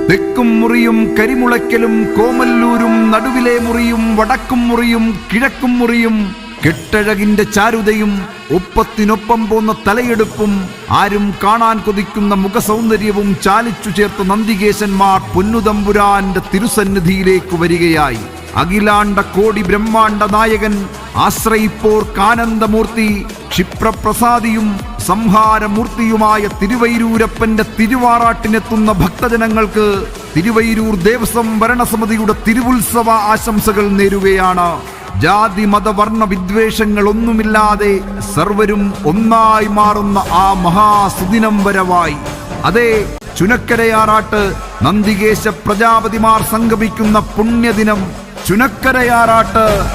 തെക്കും മുറിയും കരിമുളയ്ക്കലും കോമല്ലൂരും നടുവിലെ മുറിയും വടക്കും മുറിയും കിഴക്കും മുറിയും കെട്ടഴകിന്റെ ചാരുതയും ഒപ്പത്തിനൊപ്പം പോന്ന തലയെടുപ്പും ആരും കാണാൻ കൊതിക്കുന്ന മുഖസൗന്ദര്യവും ചാലിച്ചു ചേർത്ത നന്ദികേശന്മാർ പൊന്നുതമ്പുരാന്റെ തിരുസന്നിധിയിലേക്ക് വരികയായി. അഖിലാണ്ട കോടി ബ്രഹ്മാണ്ട നായകൻ ആശ്രയിപ്പോർക്കാനന്ദമൂർത്തി ക്ഷിപ്രപ്രസാദിയും സംഹാരമൂർത്തിയുമായ തിരുവൈരൂരപ്പന്റെ തിരുവാറാട്ടിനെത്തുന്ന ഭക്തജനങ്ങൾക്ക് തിരുവൈരൂർ ദേവസ്വം ഭരണസമിതിയുടെ തിരുവുത്സവ ആശംസകൾ നേരുകയാണ്. ജാതി മതവർണ്ണ വിദ്വേഷങ്ങളൊന്നുമില്ലാതെ സർവരും ഒന്നായി മാറുന്ന ആ മഹാസുദിനം വരവായി. അതേ, ചുനക്കരയാറാട്ട് നന്ദികേശ പ്രജാപതിമാർ സംഗമിക്കുന്ന പുണ്യദിനം. ചുനക്കരയാറാട്ട്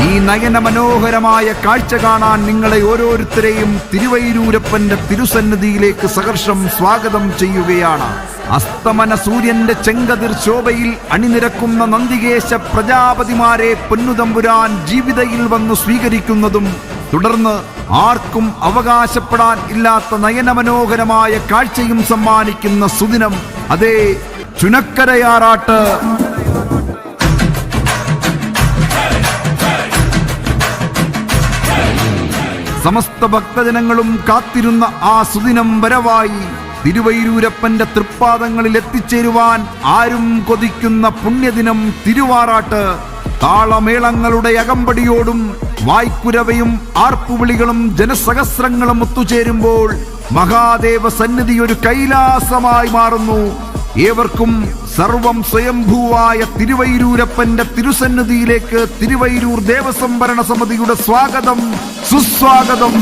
ഈ നയന മനോഹരമായ കാഴ്ച കാണാൻ നിങ്ങളെ ഓരോരുത്തരെയും തിരുവൈരൂരപ്പന്റെ തിരുസന്നിധിയിലേക്ക് സഹർഷം സ്വാഗതം ചെയ്യുകയാണ്. അസ്തമന സൂര്യന്റെ ചെങ്കതിർ ശോഭയിൽ അണിനിരക്കുന്ന നന്ദികേശ പ്രജാപതിമാരെ പൊന്നുതമ്പുരാൻ ജീവിതയിൽ വന്നു സ്വീകരിക്കുന്നതും തുടർന്ന് ആർക്കും അവകാശപ്പെടാൻ ഇല്ലാത്ത നയനമനോഹരമായ കാഴ്ചയും സമ്മാനിക്കുന്ന സുദിനം. അതേ, ചുനക്കരയാറാട്ട്. സമസ്ത ഭക്തജനങ്ങളും കാത്തിരുന്ന ആ സുദിനം വരവായി. തിരുവൈരൂരപ്പന്റെ തൃപ്പാദങ്ങളിൽ എത്തിച്ചേരുവാൻ ആരും കൊതിക്കുന്ന പുണ്യദിനം തിരുവാറാട്ട്. താളമേളങ്ങളുടെ അകമ്പടിയോടും വായ്ക്കുരവയും ആർപ്പുവിളികളും ജനസഹസ്രങ്ങളും ഒത്തുചേരുമ്പോൾ മഹാദേവ സന്നിധി ഒരു കൈലാസമായി മാറുന്നു. ഏവർക്കും സർവം സ്വയംഭൂവായ തിരുവൈരൂരപ്പന്റെ തിരുസന്നിധിയിലേക്ക് തിരുവൈരൂർ ദേവസ്വം ഭരണസമിതിയുടെ സ്വാഗതം, സുസ്വാഗതം.